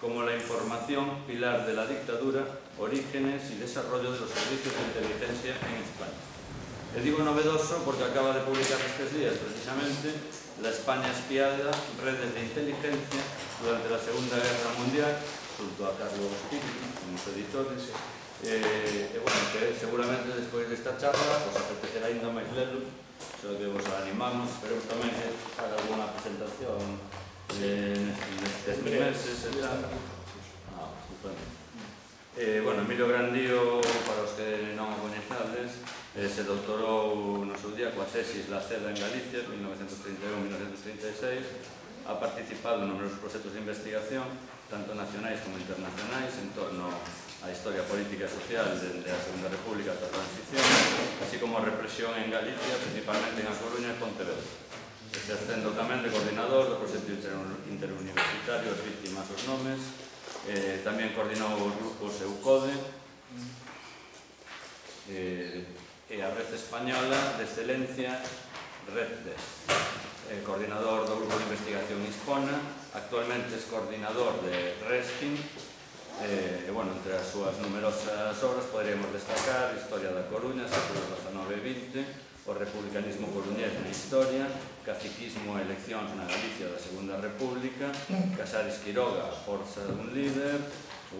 como la información, pilar de la dictadura, orígenes y desarrollo de los servicios de inteligencia en España. Le digo novedoso porque acaba de publicar estos días, precisamente, La España espiada, redes de inteligencia durante la Segunda Guerra Mundial, junto a Carlos Pitti, como editores. Bueno, que seguramente despois desta charla os apetecerá ainda máis lelo, só que vos animamos, esperemos tamén que haga alguna presentación nestes meses e tal. Bueno, Emilio Grandío, para os que non o coñezades, se doutorou no seu día coa tesis La Ceda en Galicia, 1931-1936, ha participado en numerosos proxectos de investigación, tanto nacionais como internacionais, en torno á historia política e social desde a Segunda República ata a transición, así como a represión en Galicia, principalmente en A Coruña e Pontevedra. Exercendo tamén de coordinador do proxecto interuniversitario As Víctimas os Nomes, tamén coordinou os grupos EUCODE e a Red Española de Excelencia RedDes, coordinador do grupo de investigación Hispona, actualmente es coordinador de RESKIN, e, bueno, entre as súas numerosas obras poderíamos destacar Historia da Coruña, séculos XIX e XX, o republicanismo coruñés na historia, caciquismo e eleccións na Galicia da Segunda República, Casares Quiroga, a forza dun líder,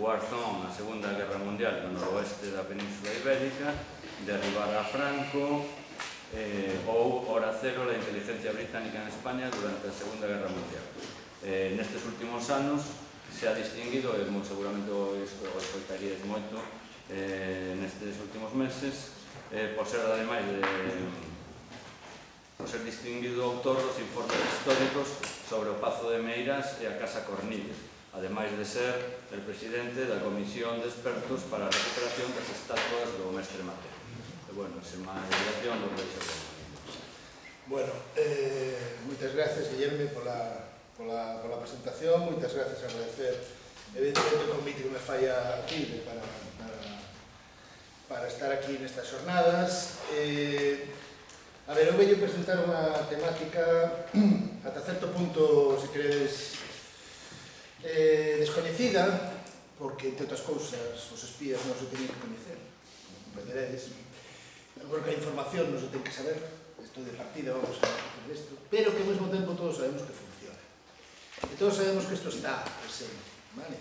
Warzón, a Segunda Guerra Mundial no noroeste da Península Ibérica, Derribar a Franco, ou Hora Cero, la inteligencia británica en España durante a Segunda Guerra Mundial. Nestes últimos anos se ha distinguido, e seguramente o escoitaríades moito nestes últimos meses, por ser ademais por ser distinguido autor dos informes históricos sobre o Pazo de Meirás e a Casa Cornilla, ademais de ser el presidente da Comisión de Expertos para a recuperación das estatuas do Mestre Mateo. Bueno, sen máis dilación, non deixo de... Bueno, moitas gracias, Guillerme, pola presentación, moitas gracias, agradecer evidentemente o convite que me falla aquí para estar aquí nestas xornadas. A ver, eu veño presentar unha temática ata certo punto, se queredes, descoñecida, porque, entre outras cousas, os espías non se teñen que coñecer, como comprenderedes, porque a información non se ten que saber, isto de partida vamos a ver isto, pero que ao mesmo tempo todos sabemos que funciona. E todos sabemos que isto está presente, vale?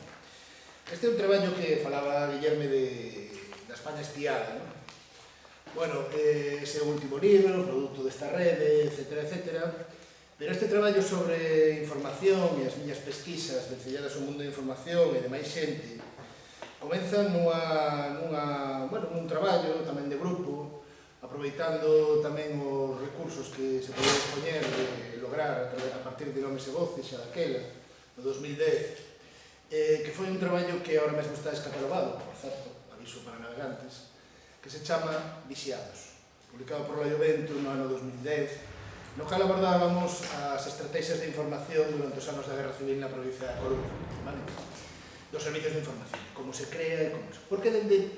Este é un traballo que falaba Guillerme da España espiada, non? Bueno, ese é o último libro, produto desta rede, etcétera, etcétera, pero este traballo sobre información e as miñas pesquisas vencelladas ao mundo da información e de máis xente comenzan nun traballo tamén de grupo, aproveitando tamén os recursos que se podían dispoñer de lograr a partir de Nomes e Voces xa daquela, no 2010, que foi un traballo que ahora mesmo está descatalogado, por certo, aviso para navegantes, que se chama Vixiados, publicado por Loio Vento no ano 2010, no cal abordábamos as estrategias de información durante os anos da Guerra Civil na provincia da Coruña, vale? Dos servicios de información, como se crea e como se... Porque dende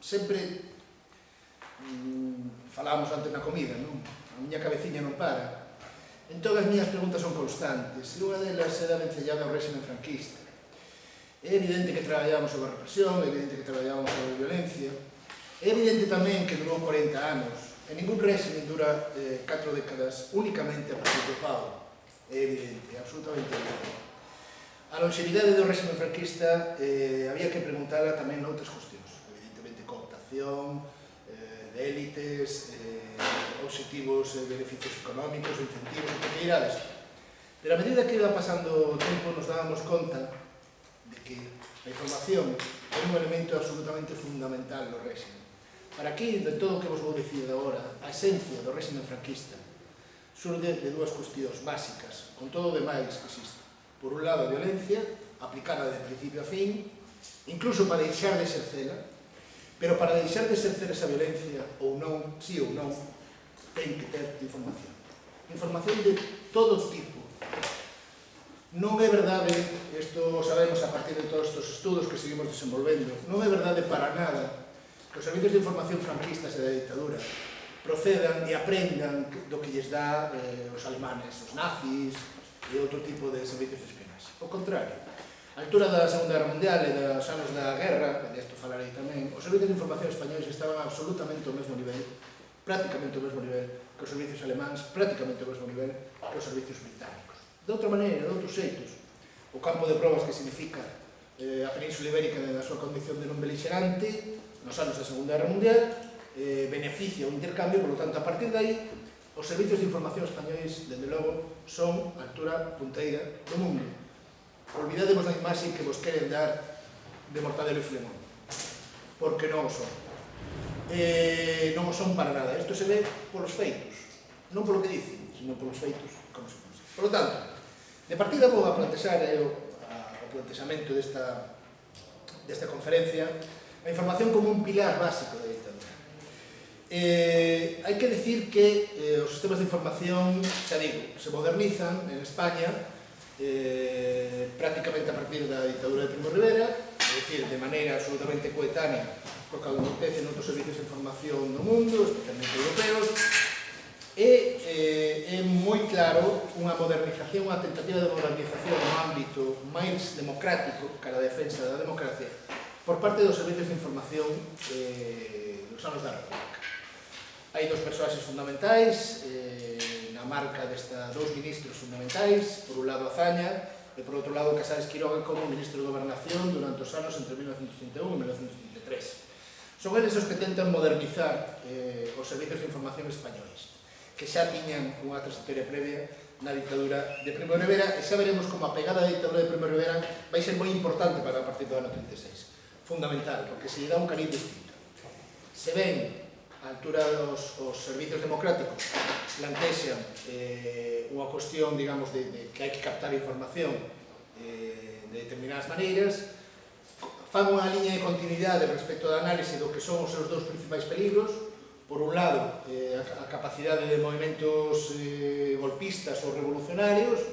sempre falábamos antes na comida, non? A miña cabeciña non para. Entón as miñas preguntas son constantes, e unha delas era vencellada ao réxime franquista. É evidente que traballamos sobre a represión, é evidente que traballamos sobre a violencia, é evidente tamén que durou 40 anos, e ningún réxime dura 4 décadas únicamente a partir do pau. É evidente, é absolutamente evidente. A longevidade do réxime franquista había que preguntarla tamén noutras cuestións, evidentemente cooptación, de élites, obxectivos, beneficios económicos, incentivos, que irades. Pero a medida que iba pasando o tempo nos dábamos conta de que a información é un elemento absolutamente fundamental no réxime. Para aquí, de todo o que vos vou dicir agora, a esencia do réxime franquista surde de dúas cuestións básicas, con todo o demais que existe. Por un lado, a violencia, aplicada de principio a fin, incluso para deixar de exercela, pero para deixar de exercer esa violencia, ou non, sí ou non, ten que ter información. Información de todo tipo. Non é verdade, isto sabemos a partir de todos estes estudos que seguimos desenvolvendo, non é verdade para nada que os servicios de información franquistas e da dictadura procedan e aprendan do que lles dá os alemanes, os nazis e outro tipo de servicios de espionaxe. máis. Ao contrario, a altura da Segunda Guerra Mundial e dos anos da guerra, e desto falarei tamén, os servizos de información españoles estaban absolutamente ao mesmo nivel, prácticamente ao mesmo nivel que os servizos alemáns, prácticamente ao mesmo nivel que os servizos británicos. De outra maneira, de outros xeitos, o campo de probas que significa a Península Ibérica na súa condición de non beligerante nos anos da Segunda Guerra Mundial beneficia o intercambio, por lo tanto, a partir de aí, os servizos de información españoles, dende logo, son a altura punteira do mundo. Olvidademos da imaxe que vos queren dar de Mortadelo e Filemón, porque non o son. Non o son para nada. Isto se ve polos feitos, non polo que dicen, sino polos feitos, como se fose. Por lo tanto, de partida vou a plantexar o plantexamento desta conferencia a información como un pilar básico da dictadura. Hai que decir que os sistemas de información, xa digo, se modernizan en España prácticamente a partir da dictadura de Primo de Rivera, é dicir, de maneira absolutamente coetánea co que acontece noutros servicios de información do mundo, especialmente europeos, e é moi claro unha modernización, unha tentativa de modernización no ámbito máis democrático, cara a defensa da democracia, por parte dos servicios de información dos anos da República. Hai dos personaxes fundamentais na marca dous ministros fundamentais, por un lado Azaña e por outro lado Casares Quiroga como ministro de Gobernación durante os anos entre 1931 e 1933. Son eles os que tentan modernizar os servicios de información españoles, que xa tiñan unha trayectoria previa na dictadura de Primo de Rivera, e xa veremos como a pegada da dictadura de Primo de Rivera vai ser moi importante para a partir do ano 36. Fundamental, porque se lle dá un cariz distinto. Se ven a altura dos servicios democráticos plantexan unha cuestión, digamos, de que hai que captar información de determinadas maneiras, fan unha liña de continuidade respecto da análise do que son os seus dous principais peligros. Por un lado, a capacidade de movimentos golpistas ou revolucionarios,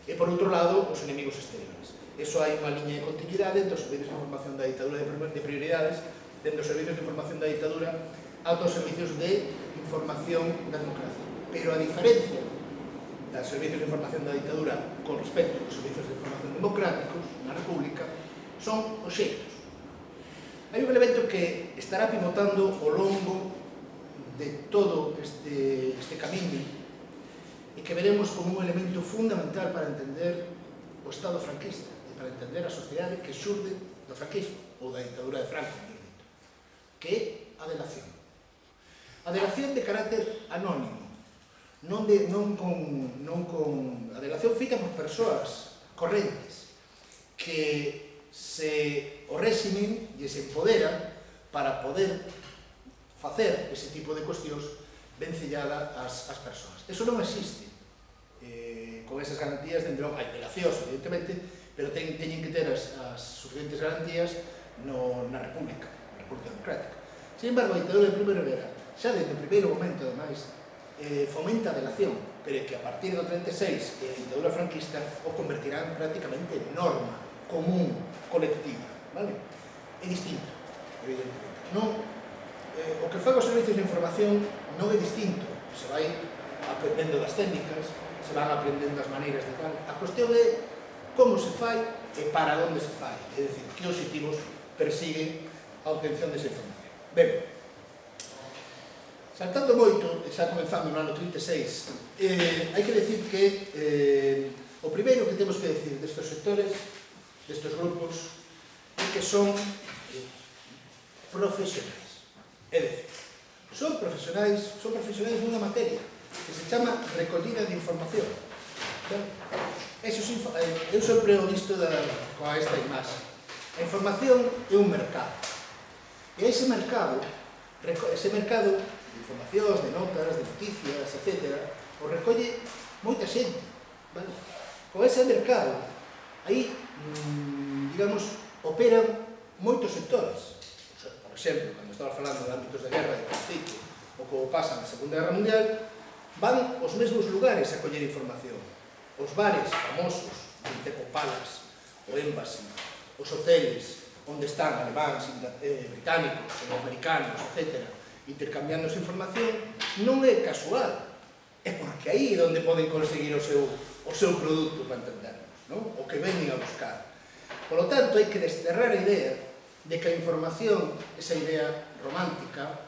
e por outro lado, os enemigos exteriores. Eso hai unha liña de continuidade entre os servicios de información da dictadura de prioridades, dentro dos servicios de información da dictadura, a outros servicios de información da democracia. Pero a diferencia dos servicios de información da dictadura con respecto aos servicios de información democráticos na República, son os xeitos. Hai un elemento que estará pivotando ao longo de todo este camiño e que veremos como un elemento fundamental para entender o Estado franquista e para entender a sociedade que xurde do franquismo ou da dictadura de Franco, que é a delación. A delación de carácter anónimo, non con a delación feita por persoas correntes que o réximen lle se empodera para poder facer ese tipo de cuestións vencellada ás persoas. Eso non existe con esas garantías dentro hai delacións, evidentemente, pero teñen que ter as suficientes garantías na República Democrática. Sin embargo, a dictadura de Primo de Rivera, xa desde o primeiro momento, ademais, fomenta a delación, pero que a partir do 36 a dictadura franquista o convertirán prácticamente en norma común, colectiva. É distinto, evidentemente. O que fan os servicios de información non é distinto, se vai aprendendo das técnicas, se van aprendendo as maneiras de tal. A cuestión é como se fai e para onde se fai, é dicir, que objetivos persigue a obtención desa información. Ben, saltando moito, xa comenzando no ano 36, hai que decir que o primeiro que temos que decir destes sectores, destes grupos, é que son profesionais. É dicir, son profesionais nunha materia que se chama recollida de información. Eu sempre o visto con esta imaxe. A información é un mercado. E ese mercado de informacións, de notas, de noticias, etc., o recolle moita xente. Con ese mercado, aí, digamos, operan moitos sectores. Por exemplo, cando estaba falando de ámbitos de guerra, de conflito, ou como pasa na Segunda Guerra Mundial, van aos mesmos lugares a coller información. Os bares famosos, o Teco Palace, o Embassy, os hoteles, onde están alemáns, británicos, ou americanos, etc., intercambiando esa información, non é casual. É porque aí é onde poden conseguir o seu produto, para entendernos. o que veñen a buscar. Por lo tanto, hai que desterrar a idea de que a información, esa idea romántica,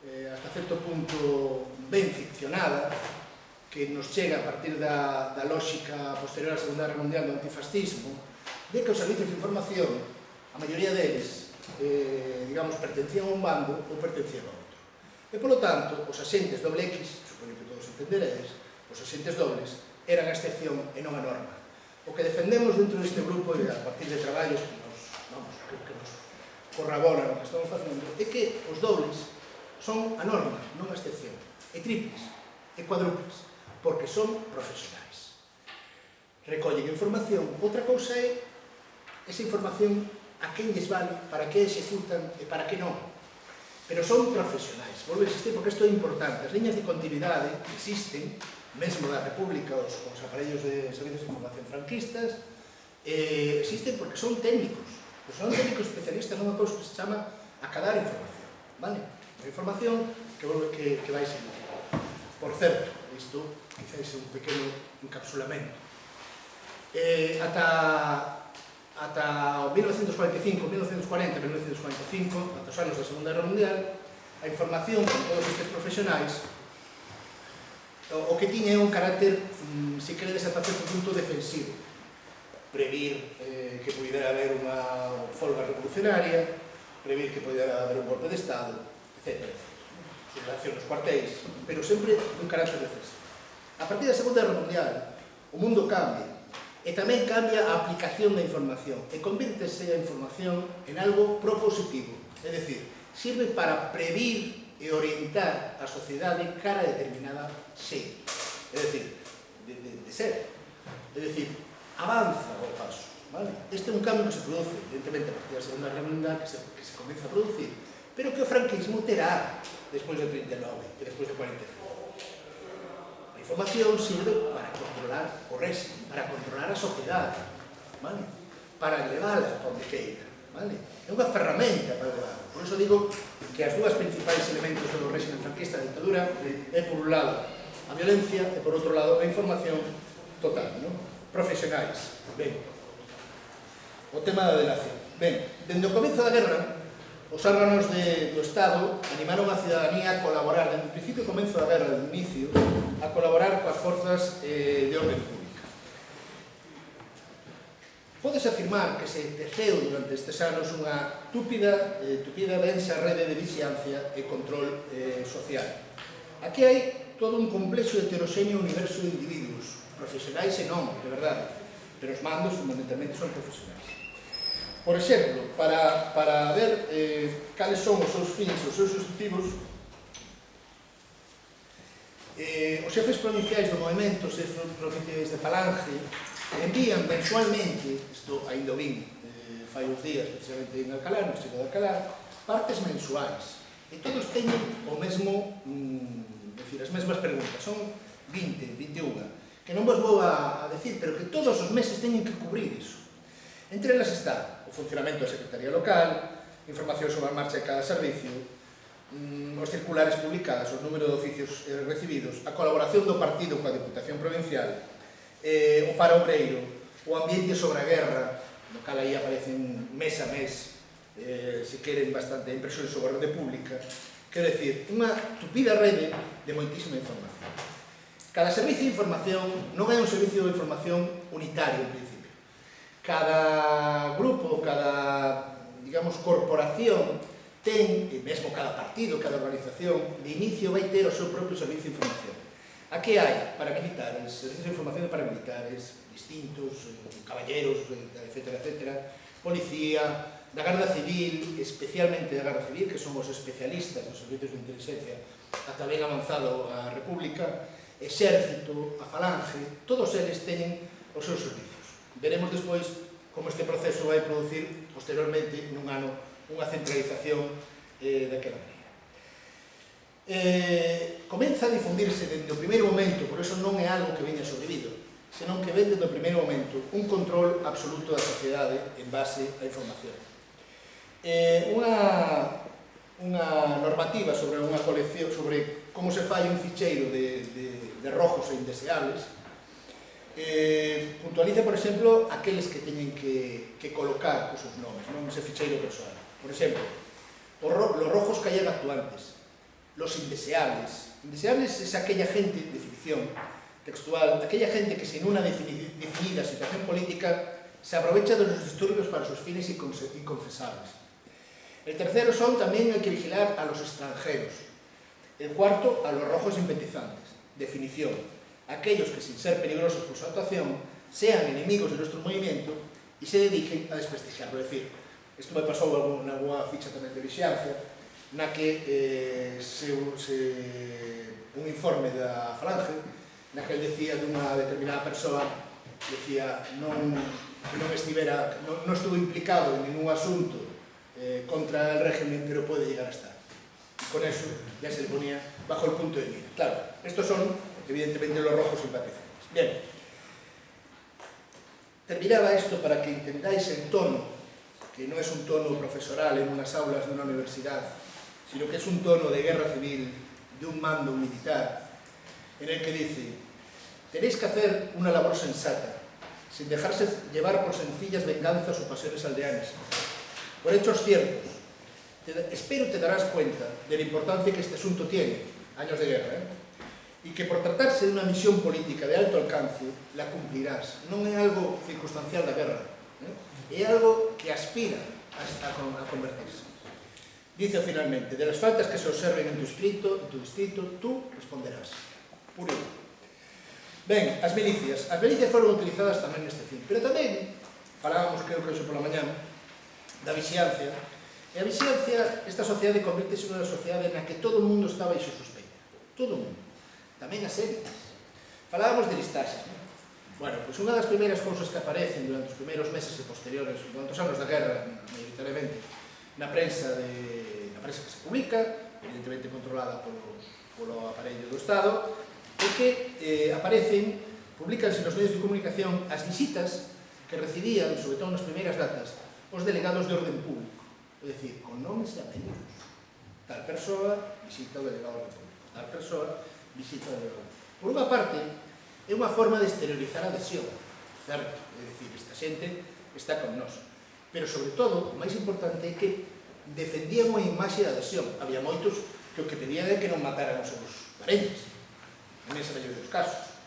hasta certo punto ben ficcionada, que nos chega a partir da lógica posterior á Segunda Guerra Mundial do antifascismo, de que os servicios de información, a maioría deles, digamos, pertencían a un bando ou pertencían a outro. E, polo tanto, os axentes doble X, supoño que todos entenderedes, os axentes dobles eran a excepción e non a norma. O que defendemos dentro deste grupo, e a partir de traballos que nos corroboran o que estamos facendo, é que os dobles son a norma, non a excepción, e triples, e cuadruples, porque son profesionais. Recollen información, outra cousa é esa información a quen lles vale, para que executan e para que non. Pero son profesionais, volve a existir porque isto é importante. As liñas de continuidade existen, mesmo da República, os aparellos de servicios de información franquistas, existen porque son técnicos, son técnicos especialistas nunha cousa que se chama acadar información, vale? A información que vai seguir. Por certo, isto quizás é un pequeno encapsulamento. Ata o 1945, 1940, 1945, ata os anos da Segunda Guerra Mundial, a información con todos estes profesionais o que tiña é un carácter, se queredes, ata certo punto defensivo. Previr que pudera haber unha folga revolucionaria, previr que pudera haber un golpe de Estado, etc. Sublevación nos cuartéis, pero sempre un carácter defensivo. A partir da Segunda Guerra Mundial, o mundo cambia, e tamén cambia a aplicación da información, e convírtese a información en algo propositivo, é dicir, sirve para previr e orientar a sociedade cara a determinada xeito, é dicir, de ser, é dicir, avanza o paso, vale? Este é un cambio que se produce, evidentemente, a partir da Segunda Guerra Mundial, que se comeza a producir, pero que o franquismo terá despois do 39 e despois do 45. A información sirve para controlar o régimen, para controlar a sociedade, vale? Para levála onde queira, vale? É unha ferramenta para levála. Por iso digo que as dúas principais elementos do régimen franquista, da dictadura, é por un lado a violencia e por outro lado a información total, non? Profesionais. Ben, o tema da delación. Ben, dende o comezo da guerra, os órganos do Estado animaron a cidadanía a colaborar, dende o principio e comezo da guerra, dende o inicio, a colaborar coas forzas de orden pública. Podes afirmar que se teceu durante estes anos unha túpida densa rede de vixiancia e control social. Aquí hai todo un complexo heteroxéneo universo de individuos, profesionais e non, de verdade, pero os mandos fundamentalmente son profesionais. Por exemplo, para ver cales son os seus fins, os seus objetivos, os xefes provinciais do movimento, os xefes provinciais de Falange, envían mensualmente, isto ainda o vin fai uns días, precisamente en Alcalá, no Chico de Alcalá, partes mensuais. E todos teñen o mesmo, as mesmas preguntas, son 20, 21, que non vos vou a decir, pero que todos os meses teñen que cubrir iso. Entre elas está o funcionamento da Secretaría Local, información sobre a marcha de cada servicio, os circulares publicados, o número de oficios recibidos, a colaboración do partido coa Diputación Provincial, o para obreiro, o ambiente sobre a guerra, no cal aí aparecen mes a mes, se queren bastante impresións sobre a rede pública, quero dicir, unha tupida rede de moitísima información. Cada servicio de información non é un servicio de información unitario, en principio. Cada grupo, cada, digamos, corporación ten, e mesmo cada partido, cada organización, de inicio vai ter o seu propio servicio de información. Aquí hai paramilitares, servicios de información de paramilitares, distintos, caballeros, etc., policía, da Garda Civil, especialmente da Garda Civil, que son os especialistas dos servicios de inteligencia ata ben avanzado a República, Exército, a Falange, todos eles teñen os seus servicios. Veremos despois como este proceso vai producir posteriormente nun ano unha centralización daquela maneira. Comeza a difundirse dende o primeiro momento, por iso non é algo que veña sobrevido, senón que ven dende o primeiro momento un control absoluto da sociedade en base á información. Unha normativa sobre unha colección, sobre como se fai un ficheiro de rojos e indeseables, puntualiza, por exemplo, aqueles que teñen que colocar os seus nomes, non ese ficheiro persoal. Por exemplo, los rojos que hayan actuantes, los indeseables. Indeseables es aquella gente, definición textual, aquella gente que sin una definida situación política se aprovecha de los disturbios para sus fines inconfesables. El tercero son también hay que vigilar a los extranjeros. El cuarto, a los rojos simpatizantes. Definición: aquellos que sin ser peligrosos por su actuación sean enemigos de nuestro movimiento y se dediquen a desprestigiarlo. Es decir, isto me pasou en alguna ficha tamén de vixiancia, na que un informe da Falange, na que ele decía dunha determinada persoa, decía non estuvo implicado en ningún asunto contra el régimen, pero puede llegar a estar. Y con eso ya se le ponía bajo el punto de mira. Claro, estos son, evidentemente, los rojos simpatizantes. Bien, terminaba esto para que entendáis el tono, que no es un tono profesoral en unas aulas de una universidad, sino que es un tono de guerra civil, de un mando militar, en el que dice: tenéis que hacer una labor sensata, sin dejarse llevar por sencillas venganzas o pasiones aldeanas, por hechos ciertos. Espero te darás cuenta de la importancia que este asunto tiene, años de guerra, y que por tratarse de una misión política de alto alcance, la cumplirás. Non é algo circunstancial da guerra, é algo que aspira a convertirse. Dice finalmente: de las faltas que se observen en tu distrito, tú responderás. Puro. Ben, as milicias. As milicias foron utilizadas tamén neste fin, pero tamén falábamos, creo que hoxe pola mañá, da vixiancia. E a vixiancia, esta sociedade convirtese nunha sociedade na que todo o mundo está baixo suspeita. Todo o mundo. Tamén as élites. Falábamos de listaxes, non? Bueno, pois unha das primeiras cousas que aparecen durante os primeiros meses e posteriores, durante os anos da guerra, maioritariamente, na prensa que se publica, evidentemente controlada polo aparello do Estado, é que publicanse nos medios de comunicación as visitas que recibían, sobre todo nas primeiras datas, os delegados de orden público. É dicir, con nomes e apelidos. Tal persoa visita o delegado de orden público. Tal persoa visita o delegado. Por unha parte, é unha forma de exteriorizar a adhesión, certo? É dicir, esta xente está con nós. Pero, sobre todo, o máis importante é que defendían a imaxe da adhesión. Había moitos que o que pedían é que non mataran os seus parentes, en esa maioría dos casos.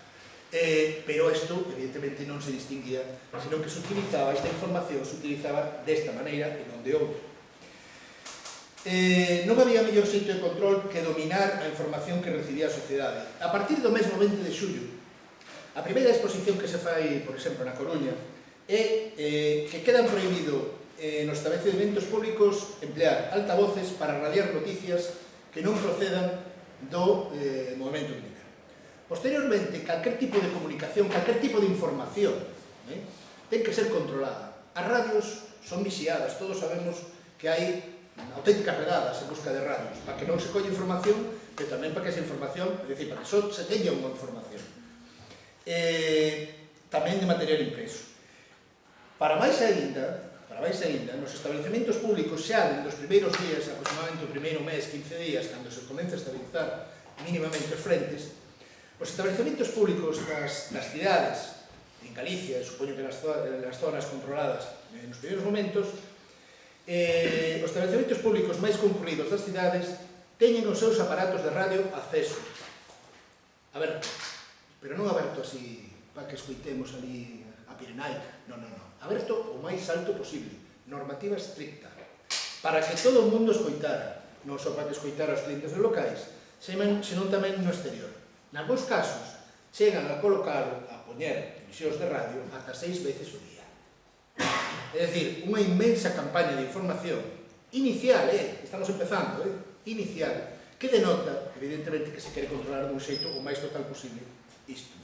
Pero isto, evidentemente, non se distinguía, sino que se utilizaba, esta información se utilizaba desta maneira e non de outra. Non había mellor xeito de control que dominar a información que recibía a sociedade. A partir do mesmo 20 de xullo, a primeira exposición que se fai, por exemplo, na Coruña, é que quedan prohibido nos estabelecementos públicos emplear altavoces para radiar noticias que non procedan do movimento militar. Posteriormente, calquer tipo de comunicación, calquer tipo de información, ten que ser controlada. As radios son vixiadas, todos sabemos que hai auténticas redadas en busca de radios, para que non se colle información, pero tamén para que esa información, é dicir, para que só se teña unha información. Tamén de material impreso. Para máis aínda, nos establecementos públicos xa dentro dos primeiros días, aproximadamente o primeiro mes, 15 días, cando se comeza a estabilizar mínimamente os frentes, os establecementos públicos das cidades, en Galicia, supoño que nas zonas controladas nos primeiros momentos, os estabelecementos públicos máis concurridos das cidades teñen os seus aparatos de radio acceso. Aberto. Pero non aberto así para que escoitemos ali a Pirenaica. Non. Aberto o máis alto posible. Normativa estricta. Para que todo o mundo escoitara. Non só para que escoitara os clientes de locais, senón tamén no exterior. Nalgúns casos, chegan a colocar, a poñer emisións de radio ata 6 veces o día. É dicir, unha inmensa campaña de información inicial, estamos empezando, inicial, que denota, evidentemente, que se quere controlar dun xeito o máis total posible isto.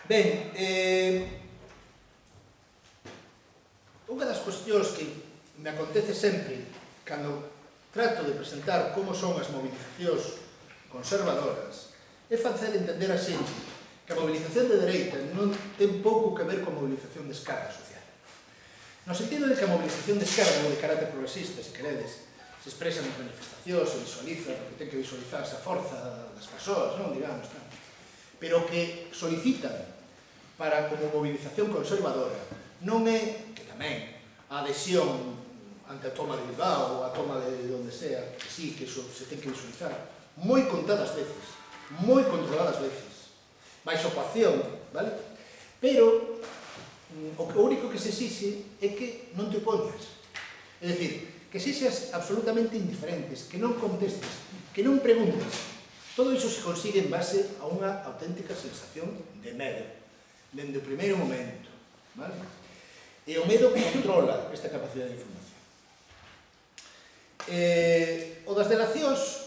Ben, unha das cuestións que me acontece sempre cando trato de presentar como son as movilizacións conservadoras é facer entender a xente que a movilización de dereita non ten pouco que ver con a movilización de esquerda social. No sentido de que a movilización de esquerda ou de carácter progresista, se queredes, se expresa nas manifestacións, se visualiza, porque ten que visualizarse a forza das persoas, non, digamos, non. pero que solicitan para como movilización conservadora non é, que tamén, a adhesión ante a toma de Bilbao ou a toma de onde sea, que sí, que iso se ten que visualizar, moi contadas veces, moi controladas veces, baixo coacción, vale? Pero o único que se exixe é que non te opoñas. É dicir, que sexas absolutamente indiferentes, que non contestes, que non preguntes. Todo iso se consigue en base a unha auténtica sensación de medo, dende o primeiro momento, vale? E o medo controla esta capacidade de información. O das delacións,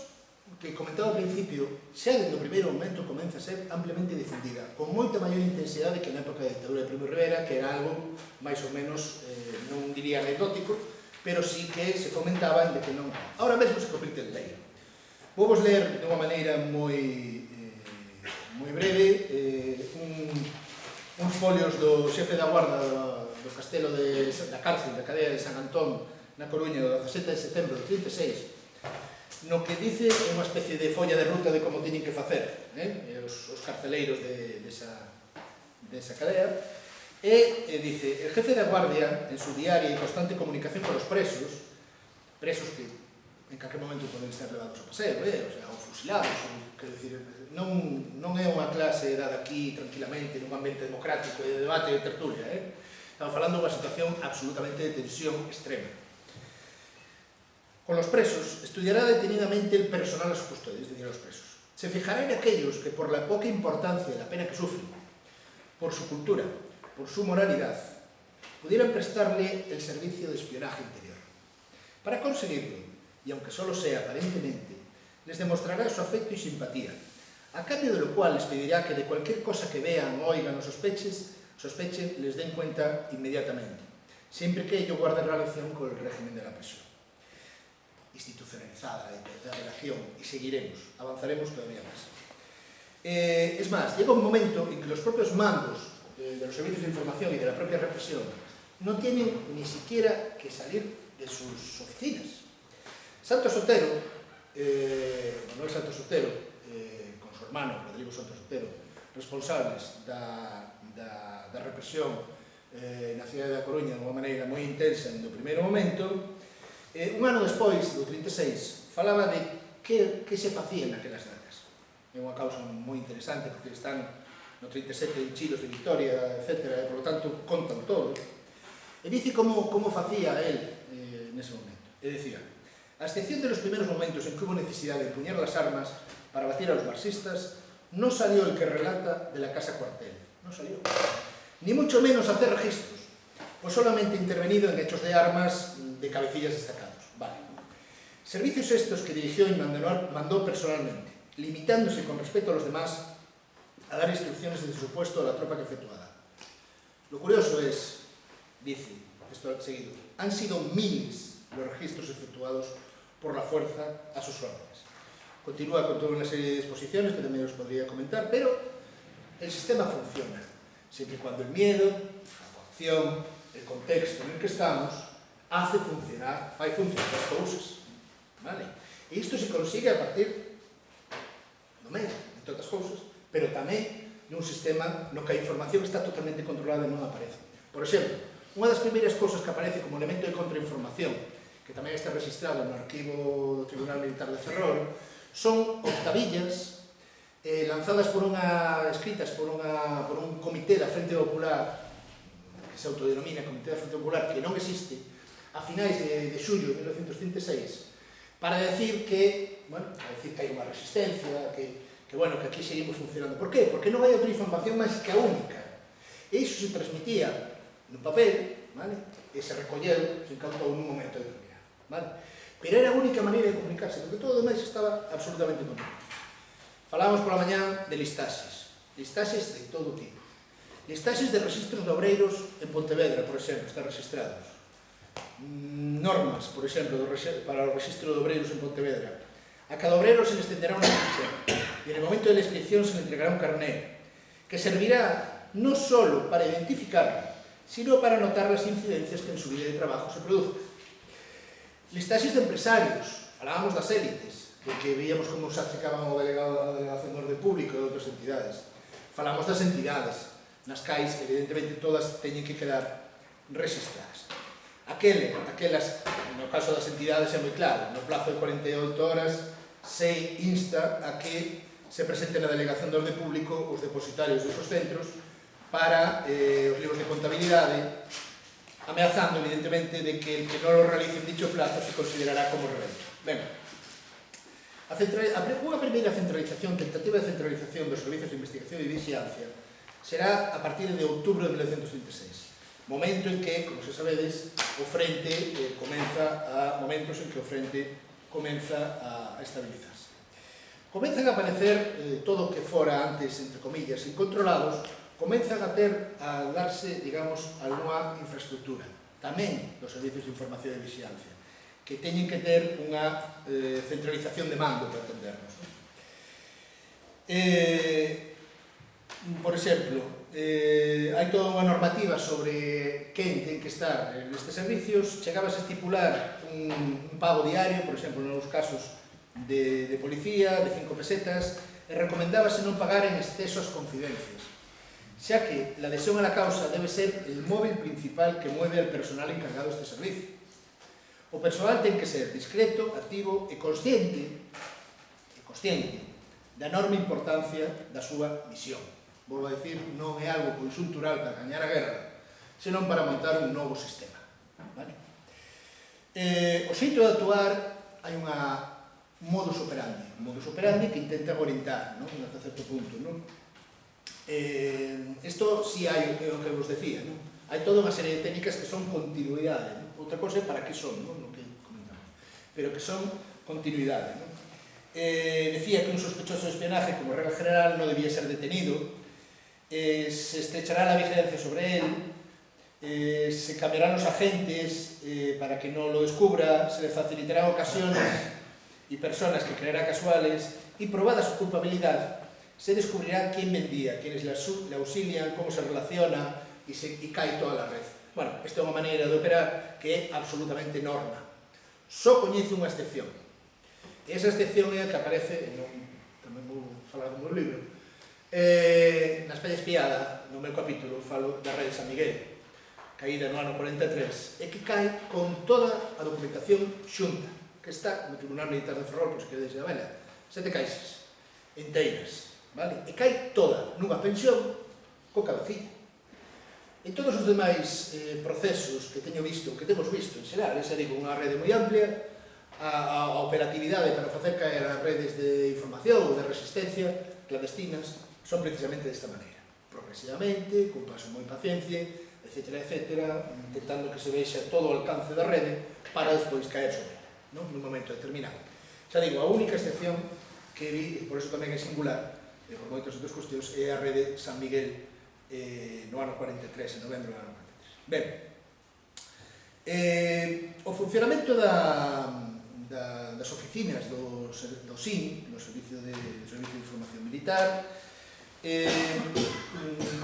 que comentaba ao principio, xa dende o primeiro momento comeza a ser ampliamente difundida, con moita maior intensidade que na época da ditadura de Primo de Rivera, que era algo máis ou menos, non diría anecdótico, pero sí que se fomentaban de que non... Ahora mesmo se convirte en lei. Vou vos ler de unha maneira moi breve uns folios do xefe da guarda do castelo da cárcel, da cadea de San Antón, na Coruña, do 17 de setembro do 36, no que dice unha especie de folla de ruta de como teñen que facer os carceleiros desa cadea, e dice: el jefe da guardia, en su diaria e constante comunicación con os presos que en calquer momento poden ser levados ao paseo, ou fusilados, quero dicir, non é unha clase dada aquí tranquilamente nun ambiente democrático de debate e de tertulia, estamos falando dunha situación absolutamente de tensión extrema. Con los presos, estudiará detenidamente el personal a su custodia, es decir, a los presos. Se fijará en aquellos que, por la poca importancia de la pena que sufren, por su cultura, por su moralidad, pudieran prestarle el servicio de espionaje interior. Para conseguirlo, y aunque solo sea aparentemente, les demostrará su afecto y simpatía, a cambio de lo cual les pedirá que de cualquier cosa que vean, oigan o sospechen, les den cuenta inmediatamente, siempre que ello guarde relación con el régimen de la prisión. Institucionalizada de relación, y seguiremos, avanzaremos todavía más. Es más, llega un momento en que los propios mandos de los servicios de información y de la propia represión no tienen ni siquiera que salir de sus oficinas. Santos Otero, Manuel Santos Otero, con su hermano Rodrigo Santos Otero, responsables da represión na cidade da Coruña de unha maneira moi intensa no primeiro momento, un ano despois, do 36, falaba de que se facía naquelas datas. É unha causa moi interesante porque están no 37 en Chilos de Victoria, etc. Por lo tanto, contan todo. E dice como facía él nese momento. E decía: a excepción de los primeros momentos en que hubo necesidad de empuñar las armas para batir a los marxistas, no salió el que relata de la casa cuartel. No salió. Ni mucho menos hacer registros, pues solamente intervenido en hechos de armas de cabecillas destacados. Vale. Servicios estos que dirigió y mandó personalmente, limitándose con respeto a los demás a dar instrucciones desde su puesto a la tropa que efectuada. Lo curioso es, dice, esto seguido, han sido miles los registros efectuados por la fuerza a sus órdenes. Continúa con toda una serie de disposiciones que también os podría comentar, pero el sistema funciona, siempre y cuando el miedo, la coacción, el contexto en el que estamos, fai funcionar as cousas. Vale? E isto se consigue a partir do medo, entre outras cousas, pero tamén nun sistema no que a información está totalmente controlada e non aparece. Por exemplo, unha das primeiras cousas que aparece como elemento de contrainformación, que tamén está registrado no arquivo do Tribunal Militar de Ferrol, son octavillas lanzadas escritas por un comité da Frente Popular, que se autodenomina Comité da Frente Popular, que non existe, a finais de xullo de 1936, para decir que hai unha resistencia, que aquí seguimos funcionando. Por qué? Porque non hai outra información máis que a única. E iso se transmitía no papel, e se recolleu, se incautou nun momento determinado. Pero era a única maneira de comunicarse, porque todo o demais estaba absolutamente controlado. Falábamos pola mañá de listaxes de todo tipo. Listaxes de registros de obreiros en Pontevedra, por exemplo, están registrados. Normas, por exemplo, para o registro de obreiros en Pontevedra. A cada obrero se le extenderá una ficha y en el momento de la inscripción se le entregará un carné que servirá no solo para identificarlo, sino para anotar las incidencias que en su vida de trabajo se produzcan. Listaxes de empresarios, falábamos das élites, que veíamos como se acercaban ao delegación de orde público e de outras entidades. falamos das entidades, nas cais, evidentemente, todas teñen que quedar registradas. Aquelas, no caso das entidades é moi claro, no plazo de 48 horas se insta a que se presenten na delegación de orde público os depositarios desos centros para os libros de contabilidade, ameazando, evidentemente, de que el que non lo realice en dicho plazo se considerará como revento. Ben, unha primeira tentativa de centralización dos servizos de investigación e vigilancia será a partir de outubro de 1936, momento en que, como se sabedes, momentos en que o frente comeza a estabilizarse. Comenzan a aparecer todo o que fora antes, entre comillas, incontrolados, comenzan a darse, digamos, alguna infraestructura, tamén dos servizos de información e vigilancia, que teñen que ter unha centralización de mando para entendernos. Por exemplo, hai toda unha normativa sobre quen ten que estar nestes servicios. Chegabas a estipular un pago diario, por exemplo, nos casos de policía, de 5 pesetas, e recomendábase non pagar en exceso as confidencias, xa que la adhesión a la causa debe ser el móvil principal que mueve al personal encargado deste servicio. O personal ten que ser discreto, activo e consciente da enorme importancia da súa misión. Volvo a dicir, non é algo conxuntural para gañar a guerra, senón para montar un novo sistema. O xeito de actuar, hai un modus operandi que intenta orientar, ata certo punto. Isto si hai o que vos decía, hai toda unha serie de técnicas que son continuidade, outra cosa é para que son, no que comentamos, pero que son continuidade. Decía que un sospechoso de espionaje, como regla general, non debía ser detenido, se estrechará la vigilancia sobre él, se cambiarán los agentes para que no lo descubra, se le facilitarán ocasiones y personas que creerá casuales, y probada su culpabilidad, se descubrirá quién vendía, quiénes le auxilian, cómo se relaciona, y cae toda la red. Bueno, esta é unha maneira de operar que é absolutamente norma. Só coñece unha excepción. E esa excepción é a que aparece, tamén vou falar do meu libro, na España espiada, no meu capítulo, falo da rede de San Miguel, caída no ano 43, e que cae con toda a documentación xunta, que está no Tribunal Militar de Ferrol, por se queredes a vela, 7 caixas, enteiras, vale? E cae toda nunha pensión co cabecilla. En todos os demais procesos que teño visto, que temos visto en xeral, esa digo, unha rede moi amplia, a operatividade para facer caer as redes de información ou de resistencia clandestinas son precisamente desta maneira, progresivamente, con paso moi paciencia, etcétera, intentando que se vexa todo o alcance da rede para despois caer sobre ela, nun momento determinado. Xa digo, a única excepción que vi, e por eso tamén é singular, e por moitas outras cuestións, é a rede San Miguel no ano 43, en novembro do ano 43. Ben, o funcionamento das oficinas do SIN, do Servicio de Información Militar,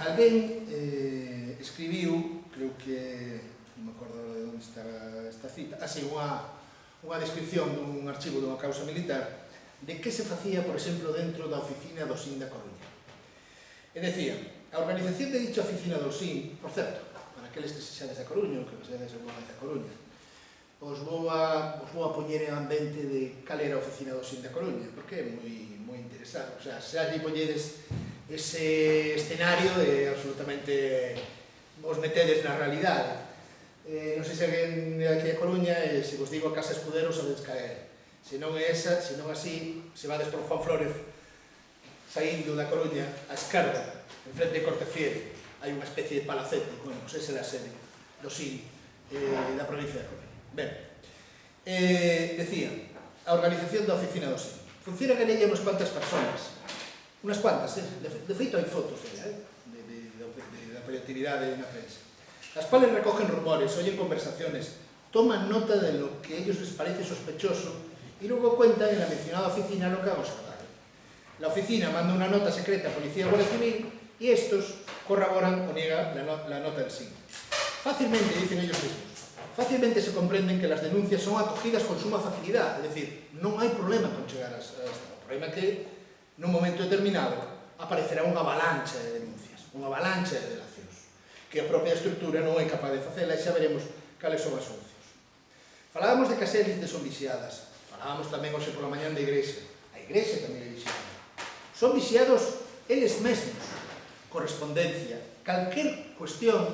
alguén escribiu, creo que non me acordo de onde está esta cita, así unha descripción dun archivo dunha causa militar de que se facía, por exemplo, dentro da oficina do SIN da Coruña. E decía, a organización de dicha oficina do SIN, por certo, para aqueles que se xades da Coruña ou que paseades alguna vez da Coruña, os vou a poñer en ambiente de cal era a oficina do SIN da Coruña, porque é moi interesante. O sea, se ali poñedes ese escenario é absolutamente vos metedes na realidade. Non sei se alguén de aquí a Coruña, se vos digo a Casa Escudero, sabedes caer. Se non é esa, se non así, se vades por Juan Flórez, saindo da Coruña, a esquerda, en frente de Cortefiel, hai unha especie de palacete, bueno, pois esa é a sede do SIN da provincia de Coruña. Ben, decía, a organización da oficina do SIN. Funcionan en ella unas cuantas personas, unas cuantas, de feito hai fotos dela, da operatividade na prensa, as cuales recogen rumores, oyen conversaciones, toman nota de lo que a ellos les parece sospechoso y luego cuentan en la mencionada oficina lo que han observado. La oficina manda una nota secreta a Policía y Guardia Civil y estos corroboran o niegan la nota en sí. Fácilmente, dicen ellos mismos, fácilmente se comprenden que las denuncias son acogidas con suma facilidad, es decir, non hai problema con chegar a esta. O problema é que nun momento determinado aparecerá unha avalancha de denuncias, unha avalancha de delacións, que a propia estrutura non é capaz de facela, e xa veremos cales son as solucións. Falábamos de que as élites son vixiadas, falábamos tamén hoxe pola mañán da Igrexa, a Igrexa tamén é vixiada. Son vixiados eles mesmos, correspondencia, calquer cuestión,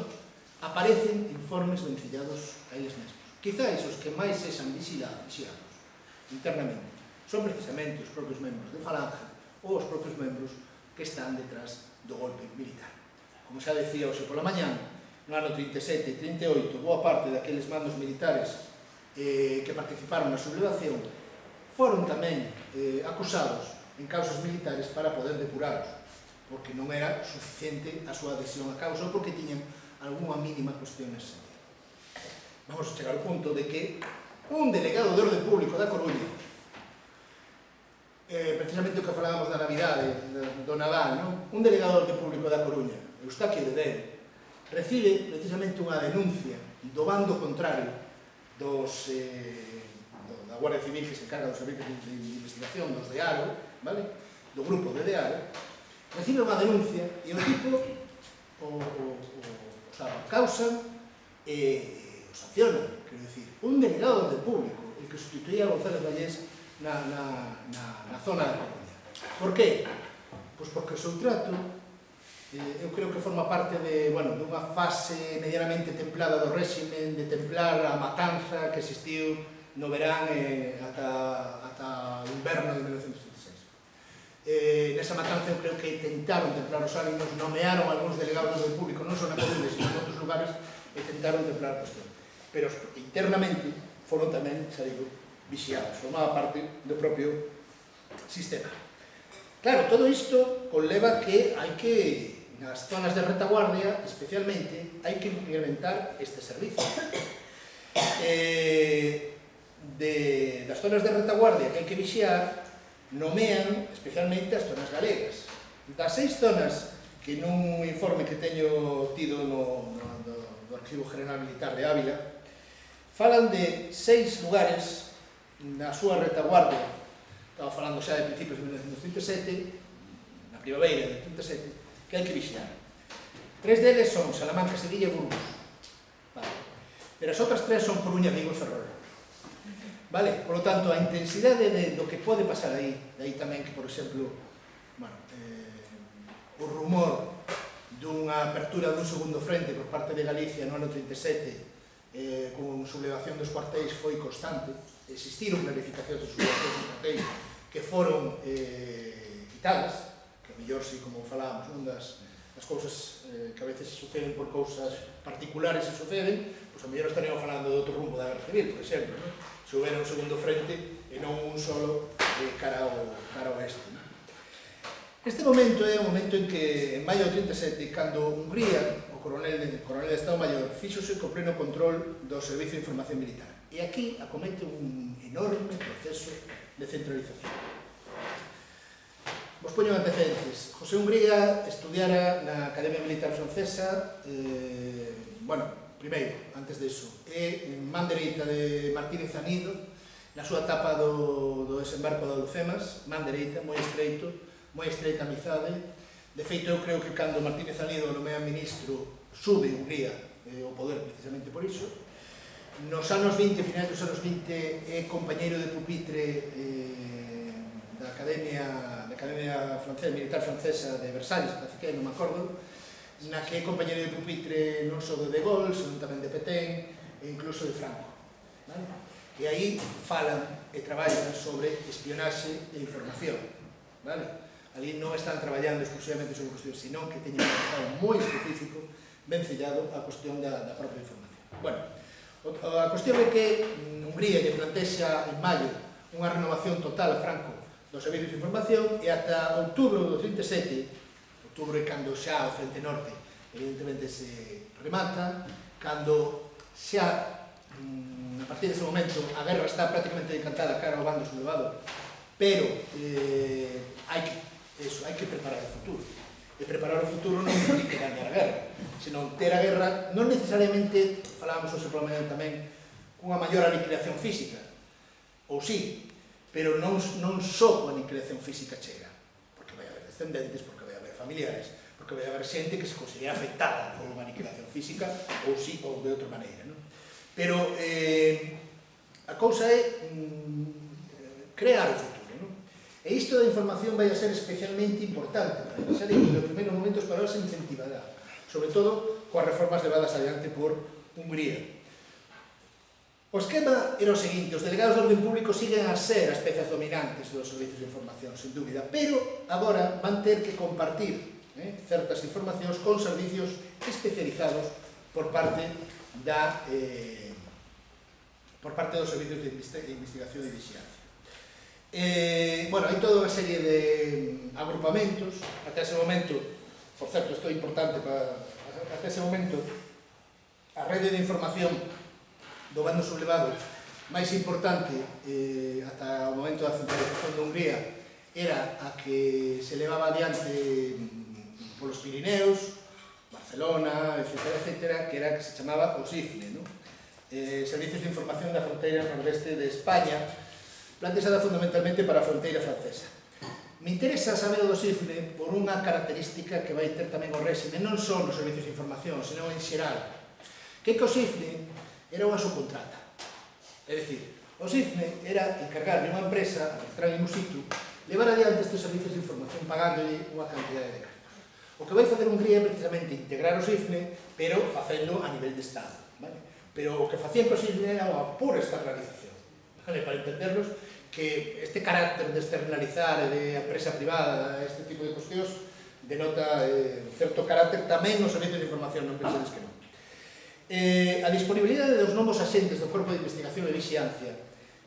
aparecen informes vencillados a eles mesmos. Quizáis os que máis sexan vixiados internamente son precisamente os propios membros de Falange ou os propios membros que están detrás do golpe militar. Como xa decía hoxe pola mañán, no ano 37 e 38, boa parte daqueles mandos militares que participaron na sublevación foron tamén acusados en causas militares para poder depuralos, porque non era suficiente a súa adhesión a causa ou porque tiñan algunha mínima cuestión nese sentido. Vamos a chegar ao punto de que un delegado de orde público da Coruña, precisamente o que falábamos da Navidade, do Nadal, non? Un delegado de orde público da Coruña, Eustaquio de Deu, recibe precisamente unha denuncia do bando contrario da Guardia Civil que se encarga dos servicios de investigación, dos de Aro, vale? Do grupo de Aro, recibe unha denuncia e o tipo o causa e o sanciona, quero dicir, un delegado de público, el que sustituía a González Vallés na zona da Coruña. Por qué? Pois porque o seu trato, eu creo que forma parte dunha fase medianamente templada do réximen, de templar a matanza que existiu no verán ata o inverno de 1976. Nesa matanza eu creo que tentaron templar os ánimos, nomearon algúns delegados do público, non só na Coruña, sino en outros lugares, e tentaron templar a cuestión. Pero internamente foron tamén, xa digo, vixiados, formaba parte do propio sistema. Claro, todo isto conleva que hai que, nas zonas de retaguardia, especialmente, hai que incrementar este servicio. Das zonas de retaguardia que hai que vixiar, nomean especialmente as zonas galegas. Das 6 zonas que nun informe que teño tido do Arquivo General Militar de Ávila, falan de 6 lugares na súa retaguardia, estaba falando xa de principios de 1937, na primavera de 1937, que hai que vixiar. 3 deles son Salamanca, Sevilla e Burgos. Vale. Pero as outras 3 son Coruña, Vigo e Ferrol. Vale? Por lo tanto, a intensidade do que pode pasar aí, de aí tamén que, por exemplo, o rumor dunha apertura dun segundo frente por parte de Galicia no ano 37 con sublevación dos cuartéis foi constante. Existiron planificacións de sublevacións dos cuartéis que foron quitadas, que a mellor, si, como falábamos, non das cousas que a veces suceden por cousas particulares e suceden, pois a mellor estaríamos falando de outro rumbo da Guerra Civil, por exemplo, se houbera un segundo frente e non un solo cara ao oeste. Este momento é un momento en que, en maio de 37, cando Hungría, o coronel de Estado Maior, fíxose co pleno control do Servicio de Información Militar. E aquí acomete un enorme proceso de centralización. Vos poño antecedentes. José Hungría estudiara na Academia Militar Francesa, primeiro, antes deso, é man dereita de Martínez Anido, na súa etapa do desembarco de Alhucemas, man dereita, moi estreita amizade. De feito, eu creo que cando Martínez Anido nomea ministro, sube Hungría o poder precisamente por iso. Nos anos 20, finais dos anos 20, é compañeiro de pupitre da Academia Militar Francesa de Versalles, parece que non me acordo, na que é compañeiro de pupitre non só de Gaulle, senón tamén de Pétain e incluso de Franco. E aí falan e traballan sobre espionaxe e información. Ali non están traballando exclusivamente sobre cuestións, senón que teñen un traballo moi específico, vencellado á cuestión da propia información. A cuestión é que Hungría lle plantexa en maio unha renovación total a Franco dos servicios de información e ata outubro do 37, outubro é cando xa o Frente Norte evidentemente se remata, cando xa a partir dese momento a guerra está prácticamente decantada cara ao bando sublevado, pero hai que preparar o futuro. E preparar o futuro non implica gañar a guerra, senón ter a guerra non necesariamente, falábamos hoxe pola mañá tamén, cunha maior aniquilación física, ou sí, pero non só coa aniquilación física chega, porque vai haber descendentes, porque vai familiares, porque vai haber xente que se considera afectada por unha aniquilación física ou sí, ou de outra maneira, non? Pero a cousa é crear o futuro, non? E isto da información vai a ser especialmente importante para ela. Xa digo, nos primeiros momentos para ela se incentivará, sobre todo coas reformas levadas adiante por Hungría. O esquema era o seguinte: os delegados de orden público siguen a ser as pezas dominantes dos servicios de información, sin dúbida, pero agora van ter que compartir certas informacións con servicios especializados por parte dos servicios de investigación e vixilancia. Bueno, hai toda unha serie de agrupamentos. Ata ese momento, por certo, isto é importante, ata ese momento a rede de información do bando sublevado máis importante ata o momento da centralización de Hungría era a que se levaba adiante polos Pirineos, Barcelona, etc., que era que se chamaba o SIFNE, Servicios de Información da Fronteira Nordeste de España, plantexada fundamentalmente para a fronteira francesa. Me interesa saber do SIFNE por unha característica que vai ter tamén o réxime, non só nos servicios de información, senón en xeral, que o SIFNE era unha subcontrata. É dicir, o SIFNE era encargar de unha empresa, arbitral in situ, levar adiante estes servicios de información pagándolle unha cantidad de cargos. O que vai facer Hungría é precisamente integrar o SIFNE, pero facendo a nivel de Estado. Pero o que facían co SIFNE era unha pura externalización. Para entenderlos, que este carácter de externalizar e de empresa privada, este tipo de cuestións, denota certo carácter tamén nos servicios de información, non pensedes que non. A disponibilidade dos novos axentes do Corpo de Investigación e Vixiancia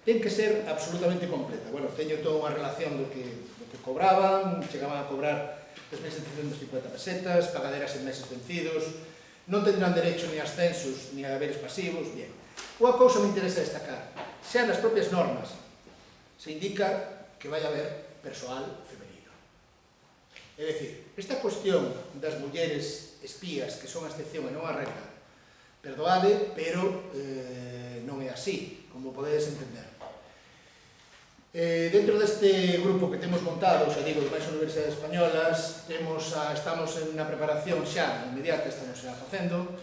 ten que ser absolutamente completa. Bueno, teño toda unha relación do que cobraban, chegaban a cobrar 3.750 pesetas, pagaderas en meses vencidos, non tendrán derecho ni a ascensos ni a haberes pasivos. Bien, unha cousa me interesa destacar: xa nas propias normas se indica que vai haber persoal femenino. É dicir, esta cuestión das mulleres espías, que son a excepción e non a regla, perdoade, pero non é así, como podedes entender. Dentro deste grupo que temos montado, xa digo, de máis universidades españolas, estamos en unha preparación xa inmediata, estamos xa facendo,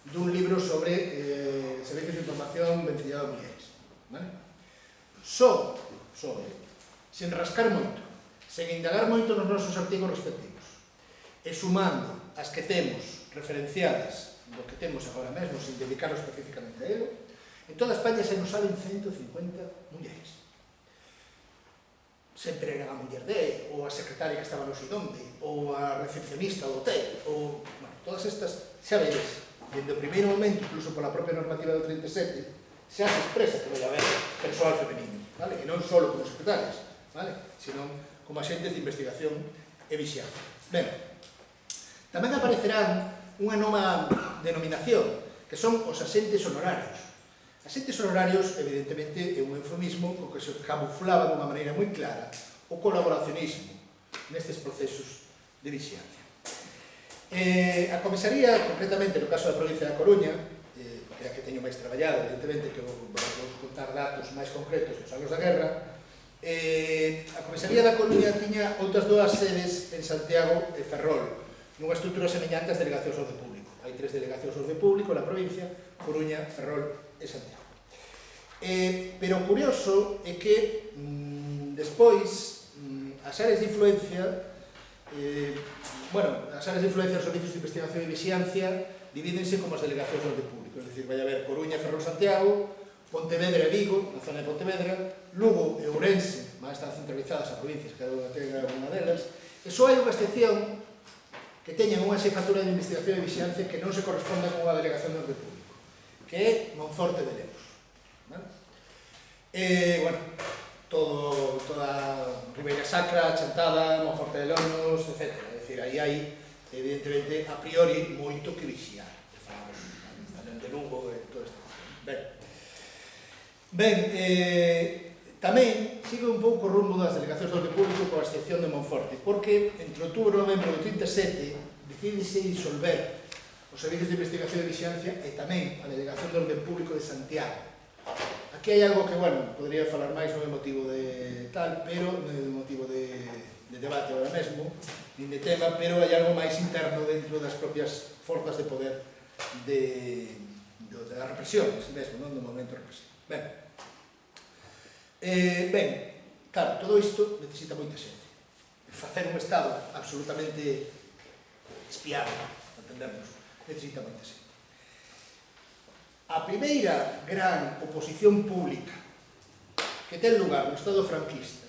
dun libro sobre servicios de información vencellado a mulleres. Sen rascar moito, sen indagar moito nos nosos artigos respectivos, e sumando as que temos referenciadas do que temos agora mesmo, sin dedicarnos especificamente a ele, en toda España se nos salen 150 mulleres. Sempre era a muller de, ou a secretaria que estaba non sei onde, ou a recepcionista do hotel, ou, bueno, todas estas, xa veres, dende o primeiro momento, incluso pola propia normativa do 37, xa se expresa que vai haber persoal femenino, vale? E non só como secretarias, vale? Senón como axentes de investigación e vixiancia. Ben, tamén aparecerán unha nova denominación, que son os axentes honorarios. Axentes honorarios, evidentemente, é un eufemismo co que se camuflaba dunha maneira moi clara o colaboracionismo nestes procesos de vixiancia. A comisaría, concretamente no caso da provincia da Coruña, que é a que teño máis traballado, evidentemente, que vou contar datos máis concretos dos anos da guerra, a comisaría da Coruña tiña outras dúas sedes en Santiago e Ferrol, nunha estrutura semellante ás delegacións de orde público. Hai 3 delegacións de orde público na provincia: Coruña, Ferrol e Santiago. Pero o curioso é que despois as áreas de influencia as áreas de influencia dos servicios de investigación e vixiancia divídense como as delegacións de orde público, é dicir, vai haber Coruña, Ferrol, Santiago, Pontevedra e Vigo, na zona de Pontevedra, Lugo e Ourense, máis están centralizadas as provincias, cada unha ten unha delas, e só hai unha excepción que teñen unha xefatura de investigación e vixiancia que non se corresponda con unha delegación de orde público, que é Monforte de Lemos. Bueno, toda Ribeira Sacra, Chantada, Monforte de Lonos, etc. É dicir, aí hai, evidentemente, a priori, moito que vixiar. Falamos tamén de Lugo e todo isto. Ben, tamén sigo un pouco o rumbo das delegacións do orde público coa excepción de Monforte, porque entre outubro e novembro do 37 decidise disolver os servicios de investigación e vixiancia e tamén a delegación do orde público de Santiago. Aquí hai algo que, bueno, podría falar máis, non é motivo de tal, pero non é motivo de debate agora mesmo, nin de tema, pero hai algo máis interno dentro das propias forzas de poder da represión, así mesmo, non? Do movimento represivo. Ben, claro, todo isto necesita moita xente. Facer un Estado absolutamente espiado, entendernos, necesita moita xente. A primeira gran oposición pública que ten lugar no Estado franquista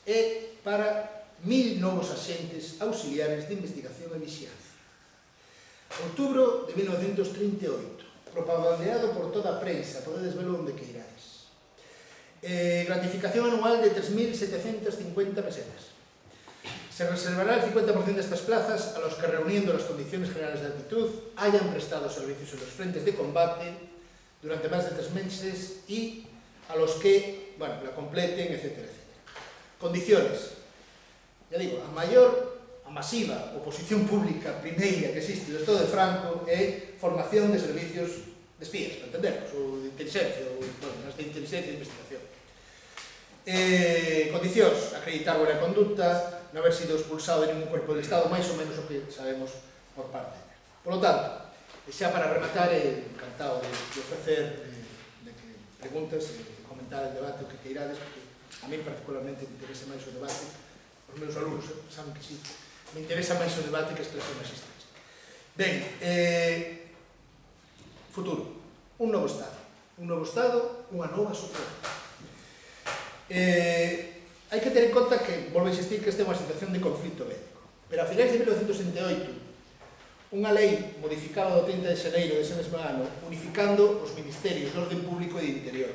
é para 1000 novos axentes auxiliares de investigación e vixianza. Outubro de 1938, propagandeado por toda a prensa, podedes velo onde queirades. Gratificación anual de 3.750 pesetas. Se reservará el 50% de estas plazas a los que, reuniendo las condiciones generales de actitud, hayan prestado servicios en los frentes de combate durante más de 3 meses y a los que, bueno, la completen, etcétera, etcétera. Condiciones. Ya digo, a masiva oposición pública primeira que existe do Estado de Franco é formación de servicios de espías, para entendernos, ou de inteligencia, ou, bueno, nas de inteligencia e de investigación. Condicións, acreditar buena conducta, non haber sido expulsado de ningún cuerpo del Estado, máis ou menos o que sabemos por parte dela. Por lo tanto, xa para rematar, encantado de ofrecer preguntas, comentar el debate, o que queirades, porque a mí particularmente me interesa máis o debate, os meus alumnos saben que sí, me interesa máis o debate que as clases magistrais. Ben, futuro, un novo Estado, unha nova sociedade. Hai que ter en conta que, volvo a insistir, que esta é unha situación de conflito bélico. Pero a finais de 1968, unha lei modificada do 30 de xaneiro dese mesmo ano, unificando os ministerios de orden público e de interior,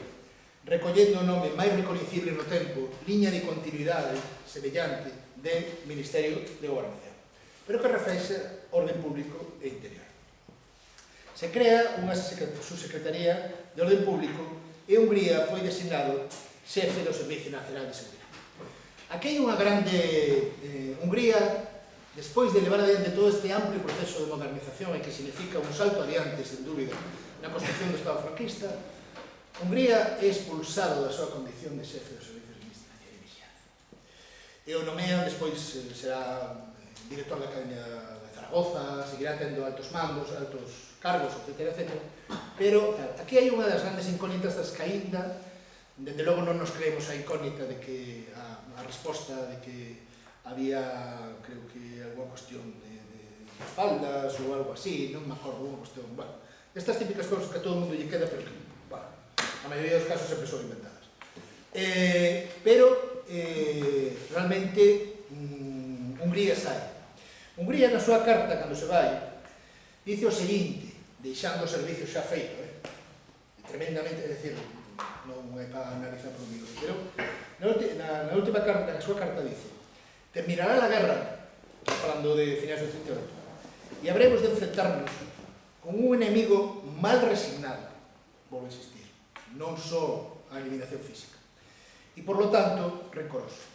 recollendo o nome máis recoñecible no tempo, liña de continuidade semellante de Ministerio de Gobernación, pero que reflexa orden público e interior. Se crea unha subsecretaría de orden público e Hungría foi designado xefe do Servicio Nacional de Seguridade. Aquí hai unha grande Hungría, despois de levar adiante todo este amplio proceso de modernización e que significa un salto adiante, sen dúbida, na construcción do Estado franquista, Hungría é expulsado da súa condición de xefe dos servicios de investigación e vixianza. E o nomean, despois será director da Academia de Zaragoza, seguirá tendo altos mandos, altos cargos, etc. Pero aquí hai unha das grandes incógnitas das que aínda, dende logo non nos creemos a incógnita de que a resposta de que había, creo que, alguna cuestión de faldas ou algo así, non me acordo, unha cuestión, bueno, estas típicas cousas que a todo o mundo lle queda, pero que, bueno, a maioría dos casos sempre son inventadas. Pero, realmente, Hungría sai. Hungría, na súa carta, cando se vai, dice o seguinte, deixando o servicio xa feito, tremendamente, é dicir, non é para analizar por mí, pero na última carta, na súa carta dice: terminará la guerra, falando de finais do 38, e habremos de enfrentarnos con un enemigo mal resignado, volvo a insistir, non só a eliminación física, e por lo tanto rencoroso.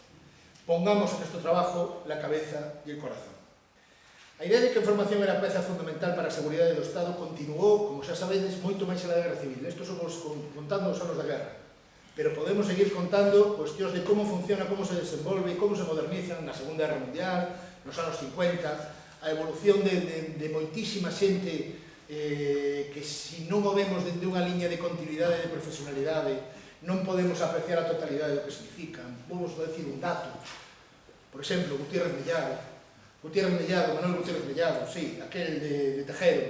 Pongamos en nuestro trabajo la cabeza y el corazón. A idea de que a información era peza fundamental para a seguridade do Estado continuou, como xa sabedes, moito máis a da Guerra Civil. Estos somos contando os anos da guerra, pero podemos seguir contando cuestións de como funciona, como se desenvolve e como se modernizan na Segunda Guerra Mundial, nos anos 50, a evolución de moitísima xente que se non o vemos dende unha liña de continuidade e de profesionalidade non podemos apreciar a totalidade do que significan. Vamos a decir un dato, por exemplo, Manuel Gutiérrez Mellado, sí, aquel de Tejero,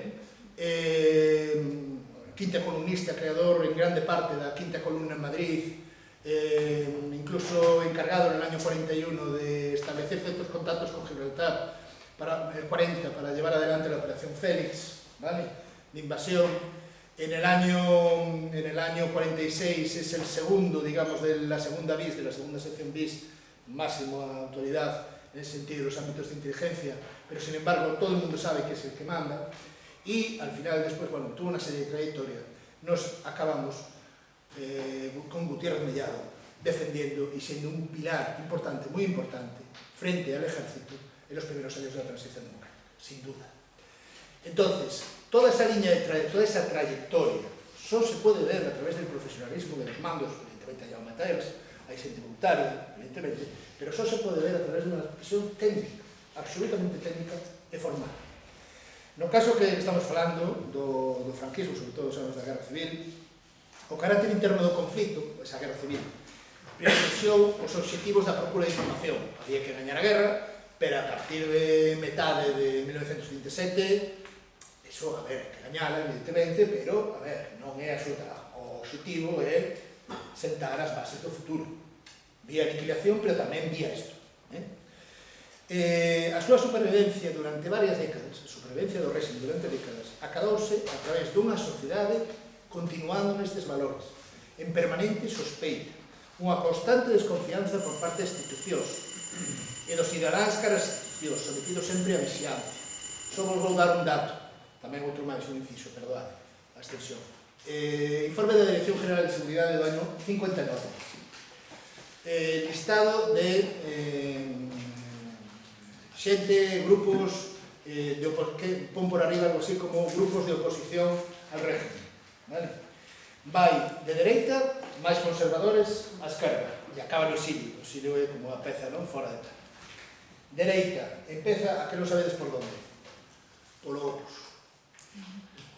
quinta columnista, creador en grande parte da quinta columna en Madrid, incluso encargado en el año 41 de establecer ciertos contactos con Gibraltar, para el 40, para llevar adelante la operación Félix, ¿vale?, de invasión. En el año 46 es el segundo, digamos, de la segunda sección BIS, máximo autoridad en el sentido de los ámbitos de inteligencia, pero sin embargo todo el mundo sabe que es el que manda, y al final después, bueno, tuvo una serie de trayectoria. Nos acabamos con Gutiérrez Mellado defendiendo y siendo un pilar importante, muy importante, frente al ejército en los primeros años de la transición democrática, sin duda. Entonces, toda esa trayectoria solo se puede ver a través del profesionalismo de los mandos, evidentemente hay amateurs, hay gente voluntaria, evidentemente, pero solo se puede ver a través de una expresión técnica. absolutamente técnica e formal. No caso que estamos falando do franquismo, sobre todo os anos da Guerra Civil, o carácter interno do conflito, esa Guerra Civil, privilexiou os obxectivos da procura de información. Había que gañar a guerra, pero a partir de metade de 1927, eso, a ver, que gañala, evidentemente, pero, a ver, non é absoluta. O obxectivo é sentar as bases do futuro. Vía aniquilación, pero tamén vía isto. A súa supervivencia durante varias décadas, a supervivencia do réxime durante décadas, acadouse a través dunha sociedade continuando nestes valores, en permanente sospeita, unha constante desconfianza por parte das institucións e dos cidadáns caras institucións, sometidos sempre a vixiancia. Só vos vou dar un dato, tamén outro máis, un inciso, perdoade, a extensión. Informe da Dirección General de Seguridade do ano 59. Listado de xente, grupos, que pon por arriba algo así como grupos de oposición al régimen. Vai de dereita, máis conservadores, á esquerda, e acaba no exilio. O exilio é como a peza, non? Fora de tal. Dereita, empeza a que non sabedes por onde. Polo opus.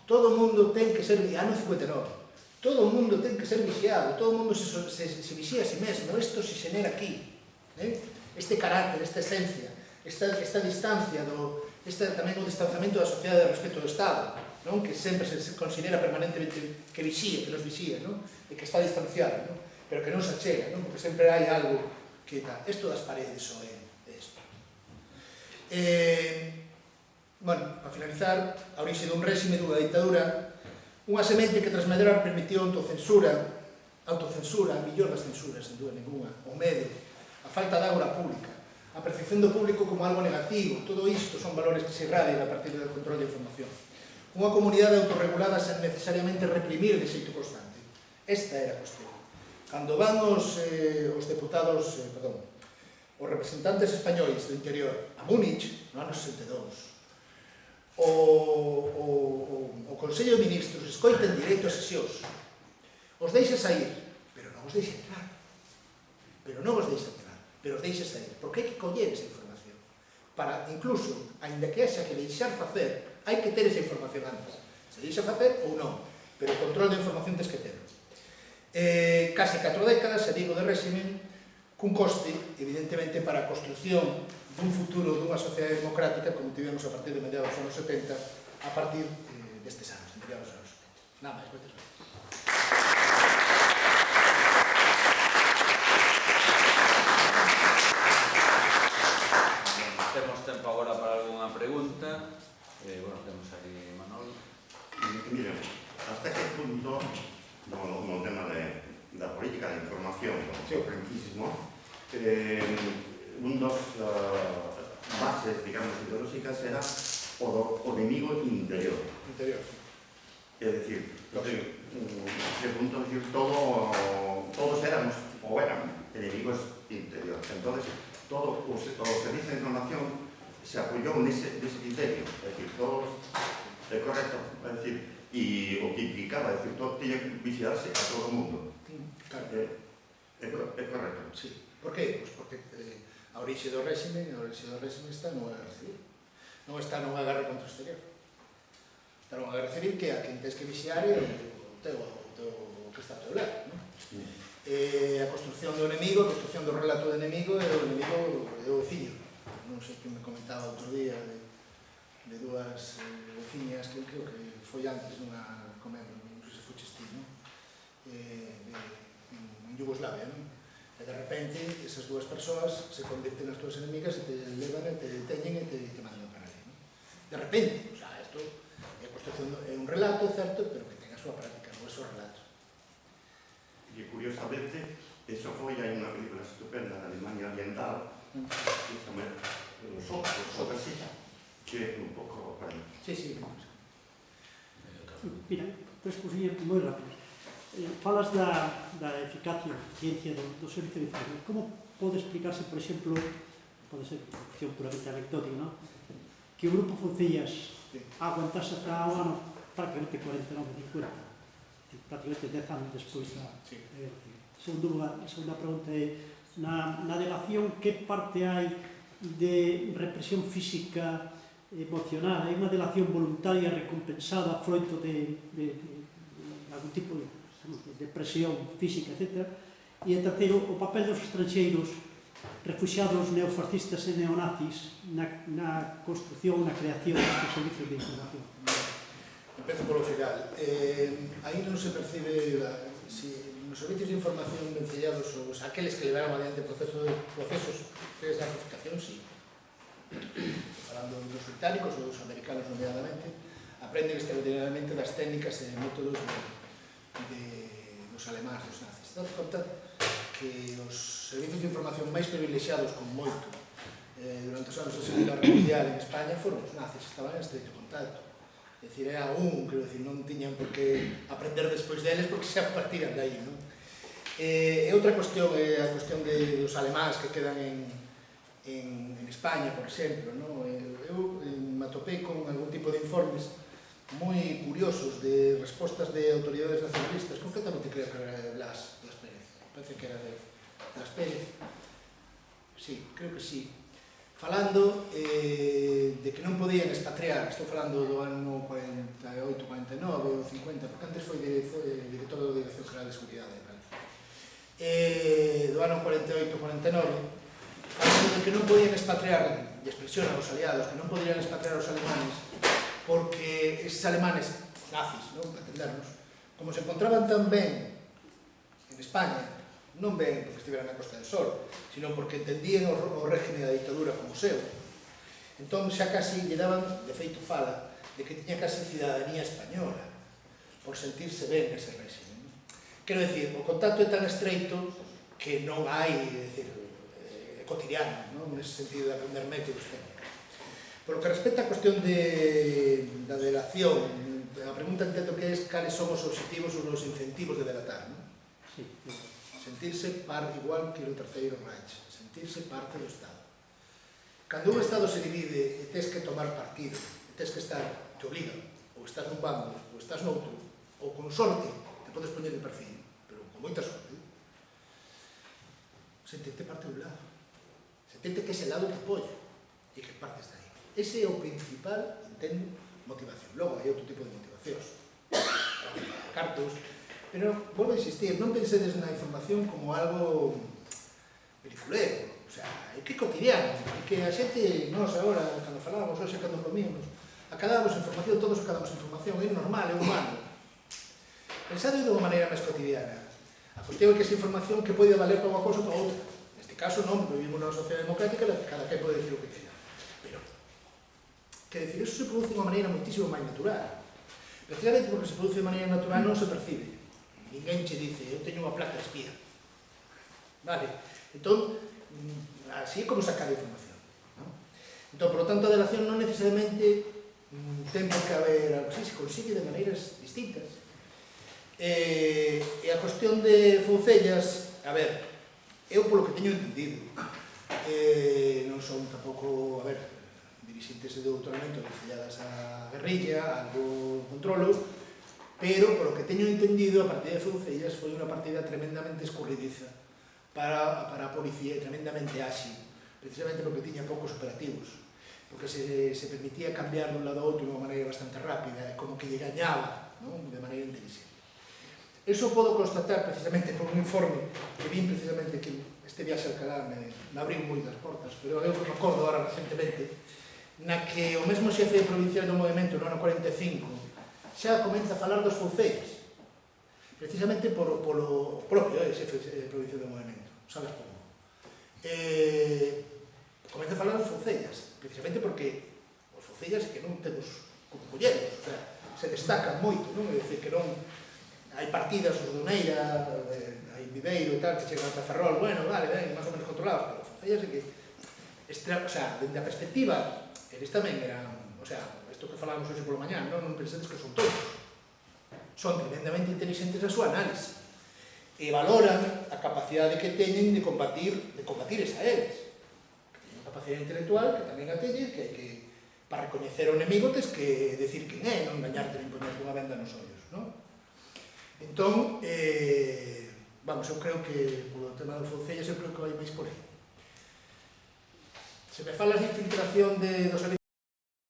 Todo o mundo ten que ser, ano 59, todo o mundo ten que ser vixiado, todo o mundo se vixía a si mesmo, isto se xenera aquí. Este carácter, esta esencia, esta distancia, tamén o distanciamento da sociedade respecto do Estado, que sempre se considera permanentemente que vixía, que nos vixía, e que está distanciado, pero que non se achega, porque sempre hai algo que tal. Isto das paredes só é isto. Bueno, para finalizar, a orixe dun réxime, dunha ditadura, unha semente que tras medrar permitiu a autocensura, a millor das censuras, sen dúda ninguna, o medo, a falta de ágora pública, a percepción do público como algo negativo, todo isto son valores que se irradian a partir do control de información. Unha comunidade autorregulada sen necesariamente reprimir de xeito constante. Esta era a cuestión. Cando van os deputados, os representantes españois do interior a Múnich, no ano 62, o Consello de Ministros escoita en directo as sesións, os deixa sair, pero non os deixa entrar. Pero os deixa sair, porque hai que coller esa información. Para, incluso, aínda que haxa que deixar facer, hai que ter esa información antes. Se deixa facer ou non, pero o control da información tens que ter. Case 4 décadas, se digo, de réxime, cun coste, evidentemente, para a construción dun futuro dunha sociedade democrática como tivemos a partir de mediados dos anos 70, a partir destes anos, de mediados dos anos 70. Nada máis, moitas gracias. Temos tempo agora para algunha pregunta. Bueno, temos aquí Manolo. Mira, hasta que punto, no tema da política de información do franquismo, un dos bases, digamos, ideológicas era o enemigo interior. Es decir, de punto de vista, todos éramos o eran enemigos interiores. Entonces, todo o servicio de información se apoyó nese criterio. Es decir, todos, é correcto, es decir, e o que implicaba, es decir, todo tiña que vigilarse a todo o mundo. É correcto. Sí. Por qué? Pois porque a orixe do réxime está nunha guerra civil. Non está nunha guerra contra o exterior. Está nunha guerra civil que a quen tens que vixiar é o que está ao teu lado. A construcción do enemigo, a construcción do relato do enemigo é o enemigo é o veciño. Non sei que me comentaba outro día de dúas veciñas que creo que foi antes nunha comenda, non sei se foi Chestín, en Yugoslavia, non? E de repente, esas dúas persoas se convirten nas túas enemigas e te levan e te deteñen e te mandan a parar. De repente, o sea, isto é a construcción, é un relato, certo, pero que ten a súa práctica, non é só relato. E curiosamente, eso foi, hai unha película estupenda na Alemania Oriental, que se chama Los Ojos, que é un pouco... Sí. Mira, tres cosillas moi rápidas. Falas da eficacia, eficiencia do servicio de información. Como pode explicarse, por exemplo, pode ser unha cuestión puramente anecdótica, ¿no?, que o grupo Foncellas aguantase ata o ano prácticamente 49, 50, prácticamente 10 anos despois da... Segunda pregunta é, na delegación, que parte hai de represión física emocional, hai unha delación voluntaria recompensada froito de algún tipo de depresión física, etc. E, en terceiro, o papel dos estranxeiros refugiados neofascistas e neonazis na construción, na creación destes servicios de información. Empezo polo final. Aí non se percibe, nos servicios de información vencellados, os aqueles que levaron adiante procesos de nazificación, sí. Falando dos británicos ou dos americanos, nomeadamente, aprenden extraordinariamente das técnicas e métodos dos alemáns, dos nazis. Date conta que os servicios de información máis privilexiados con moito durante os anos da Segunda Guerra Mundial en España foron os nazis, estaban en estreito contacto. É dicir, era quero dicir, non tiñan por que aprender despois deles porque xa partiran de aí, non? E outra cuestión é a cuestión dos alemáns que quedan en España, por exemplo, non? Eu me atopei con algún tipo de informes moi curiosos de respostas de autoridades nacionalistas, concretamente creo que era Blas Pérez, parece que era de Blas Pérez, sí, creo que sí, falando de que non podían expatriar, estou falando do ano 48, 49 ou 50, porque antes foi director da Dirección General de Seguridade, do ano 48, 49, falando de que non podían expatriar, e expresión aos aliados, que non podían expatriar os alemanes, porque eses alemanes, os nazis, non, para entendernos, como se encontraban tan ben en España, non ben porque estiveran na Costa del Sol, sino porque entendían o régimen da dictadura como seu. Entón xa casi lle daban, de feito fala, de que tiña casi cidadanía española, por sentirse ben nese régimen. Quero dicir, o contacto é tan estreito que non hai, é cotidiano, non? Nese sentido de aprender métodos técnicos. Por lo que respecta a cuestión da delación, a pregunta entendo que é cales son os objetivos ou os incentivos de delatar, non? Sí. Sentirse igual que o Terceiro Reich, sentirse parte do Estado. Cando un Estado se divide e tes que tomar partido, e tes que estar, te obligan, ou estás nun bando, ou estás noutro, ou con sorte, te podes poñer de perfil, pero con moita sorte, sentirte parte do lado, sentirte que ese lado te apoia, e que partes de aí. Ese é o principal, entendo, motivación. Logo, hai outro tipo de motivacións. Cartos. Pero, volvo a insistir, non pensedes na información como algo peliculero. O sea, é que cotidiano. É que a xente, nós agora, cando falábamos, hoxe, cando comíamos, acadamos información, todos acadamos información, é normal, é humano. Pensade de unha maneira máis cotidiana. A cuestión é que esa información que pode valer para unha cousa ou para outra. Neste caso non, porque vivimos nunha sociedade democrática na que cada quen pode decir o que queira. Pero, quer decir, eso se produce de unha maneira moitísimo máis natural. Precisamente porque se produce de maneira natural non se percibe. Ninguén che dice, eu teño unha placa de espía. Vale? Entón, así é como sacar a información. Entón, por lo tanto, a delación non necesariamente ten por que haber algo así, se consigue de maneiras distintas. E a cuestión de Foucellas, a ver, eu polo que teño entendido, non son tampouco, a ver, dirixentes de doutoramento vencelladas a guerrilla, algo controlo, pero, polo que teño entendido, a partida de Foucellas foi unha partida tremendamente escorridiza para a policía e tremendamente áxil, precisamente porque tiña poucos operativos, porque se permitía cambiar dun lado a outro de unha maneira bastante rápida, como que lle gañaba, de maneira inteligente. Eso podo constatar precisamente por un informe que vin precisamente que este viaxe a Alcalá me abriu moitas portas, pero eu me acordo agora recentemente na que o mesmo xefe provincial do movimento no ano 45 xa comeza a falar dos Foucellas, precisamente polo propio xefe provincial do movimento, sabes como? Comeza a falar dos Foucellas, precisamente porque os Foucellas que non temos como colleros, o sea, se destacan moito, non? É dicir, que non hai partidas, os do Neira, hai Viveiro e tal, que chegan ata Ferrol, bueno, vale, ben, máis ou menos controlados, pero os Foucellas é que, o sea, dende a perspectiva, eles tamén eran, o sea, isto que falábamos hoxe polo mañán, non pensedes que son todos. Son tremendamente intelixentes a súa análise e valoran a capacidade que teñen de combatir a eles. Que teñen unha capacidade intelectual que tamén a teñen, que hai que, para recoñecer o enemigo, tes que decir quen é, non engañarte nin poñerte unha venda nos ollos, non? Entón, vamos, eu creo que, polo tema do Foucellas, eu creo que vai máis por aí. Se me falas de infiltración dos servizos